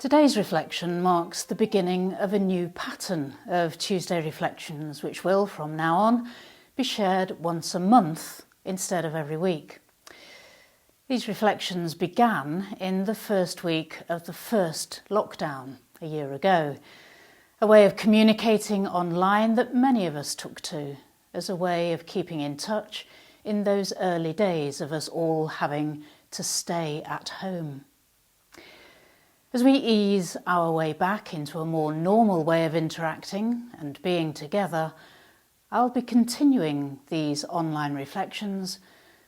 Today's reflection marks the beginning of a new pattern of Tuesday reflections, which will, from now on, be shared once a month instead of every week. These reflections began in the first week of the first lockdown a year ago, a way of communicating online that many of us took to as a way of keeping in touch in those early days of us all having to stay at home. As we ease our way back into a more normal way of interacting and being together, I'll be continuing these online reflections,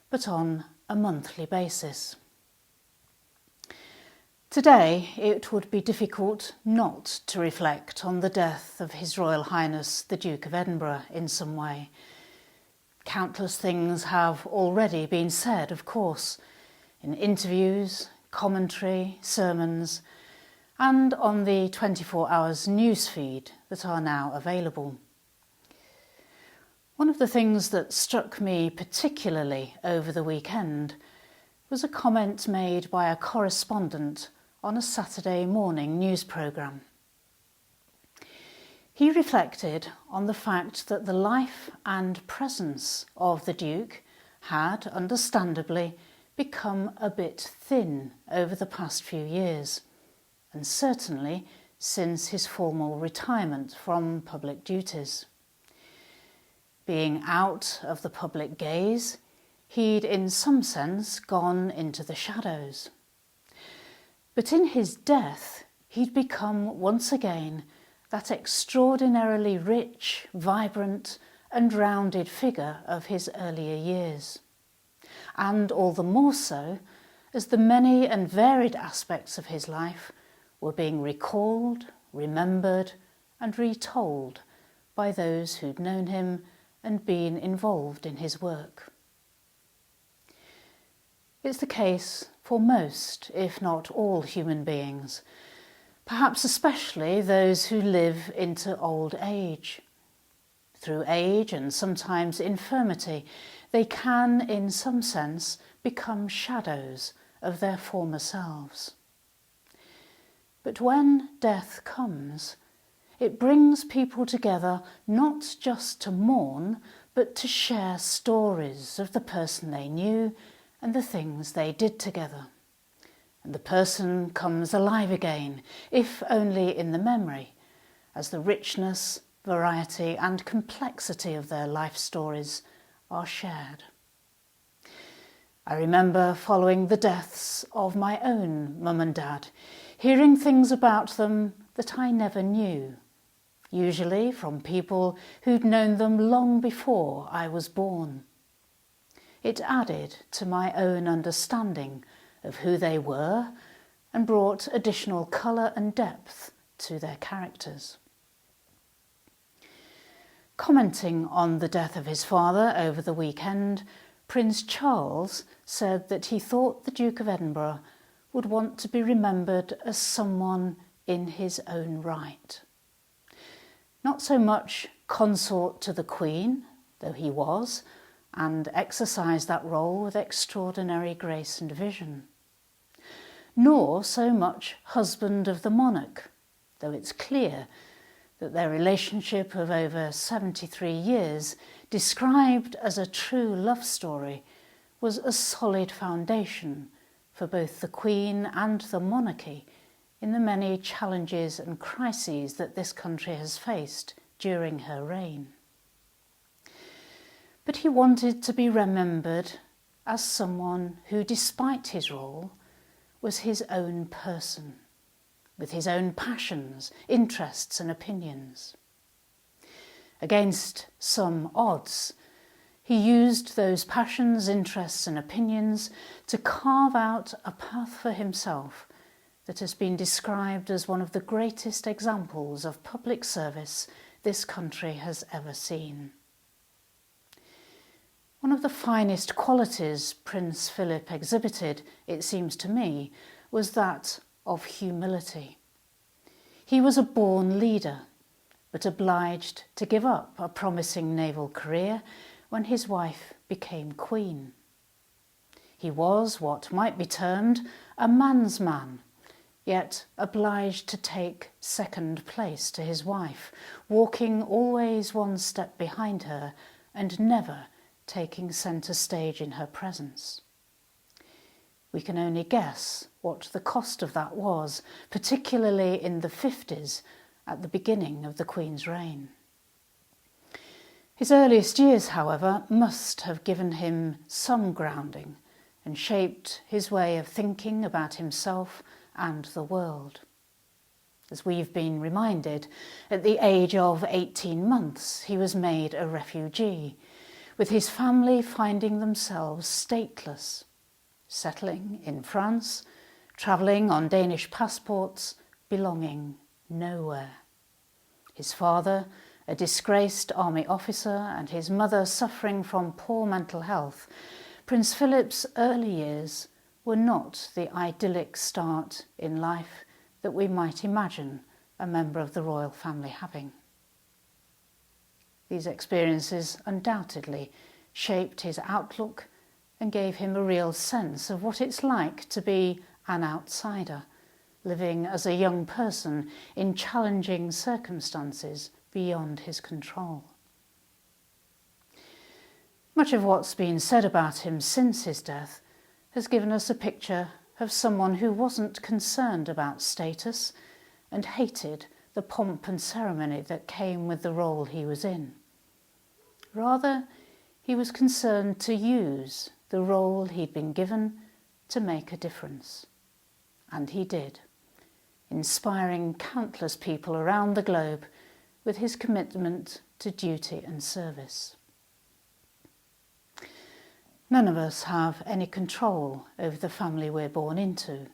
but on a monthly basis. Today, it would be difficult not to reflect on the death of His Royal Highness the Duke of Edinburgh in some way. Countless things have already been said, of course, in interviews, commentary, sermons, and on the 24 hours news feed that are now available. One of the things that struck me particularly over the weekend was a comment made by a correspondent on a Saturday morning news programme. He reflected on the fact that the life and presence of the Duke had, understandably, become a bit thin over the past few years, and certainly since his formal retirement from public duties. Being out of the public gaze, he'd in some sense gone into the shadows. But in his death, he'd become once again that extraordinarily rich, vibrant and rounded figure of his earlier years. And all the more so as the many and varied aspects of his life were being recalled, remembered and retold by those who'd known him and been involved in his work. It's the case for most, if not all, human beings, perhaps especially those who live into old age. Through age and sometimes infirmity, they can, in some sense, become shadows of their former selves. But when death comes, it brings people together not just to mourn, but to share stories of the person they knew and the things they did together. And the person comes alive again, if only in the memory, as the richness, variety and complexity of their life stories are shared. I remember following the deaths of my own mum and dad, hearing things about them that I never knew, usually from people who'd known them long before I was born. It added to my own understanding of who they were and brought additional colour and depth to their characters. Commenting on the death of his father over the weekend, Prince Charles said that he thought the Duke of Edinburgh would want to be remembered as someone in his own right. Not so much consort to the Queen, though he was, and exercised that role with extraordinary grace and vision, nor so much husband of the monarch, though it's clear that their relationship of over 73 years, described as a true love story, was a solid foundation for both the Queen and the monarchy in the many challenges and crises that this country has faced during her reign. But he wanted to be remembered as someone who, despite his role, was his own person, with his own passions, interests and opinions. Against some odds, he used those passions, interests and opinions to carve out a path for himself that has been described as one of the greatest examples of public service this country has ever seen. One of the finest qualities Prince Philip exhibited, it seems to me, was that of humility. He was a born leader, but obliged to give up a promising naval career when his wife became Queen. He was what might be termed a man's man, yet obliged to take second place to his wife, walking always one step behind her and never taking centre stage in her presence. We can only guess what the cost of that was, particularly in the 50s at the beginning of the Queen's reign. His earliest years, however, must have given him some grounding and shaped his way of thinking about himself and the world. As we've been reminded, at the age of 18 months he was made a refugee, with his family finding themselves stateless, settling in France, travelling on Danish passports, belonging nowhere. His father, a disgraced army officer, and his mother suffering from poor mental health, Prince Philip's early years were not the idyllic start in life that we might imagine a member of the royal family having. These experiences undoubtedly shaped his outlook and gave him a real sense of what it's like to be an outsider, living as a young person in challenging circumstances beyond his control. Much of what's been said about him since his death has given us a picture of someone who wasn't concerned about status and hated the pomp and ceremony that came with the role he was in. Rather, he was concerned to use the role he'd been given to make a difference. And he did, inspiring countless people around the globe with his commitment to duty and service. None of us have any control over the family we're born into,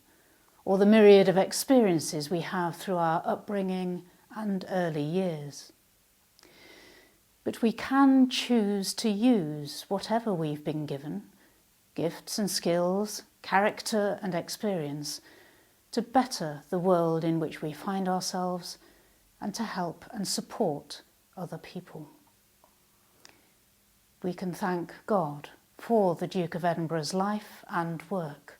or the myriad of experiences we have through our upbringing and early years. But we can choose to use whatever we've been given, gifts and skills, character and experience, to better the world in which we find ourselves and to help and support other people. We can thank God for the Duke of Edinburgh's life and work,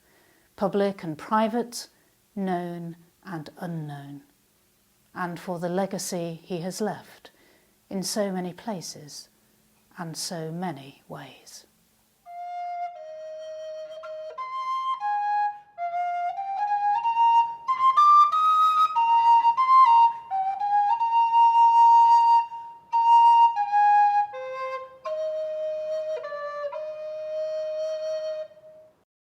public and private, known and unknown, and for the legacy he has left in so many places and so many ways.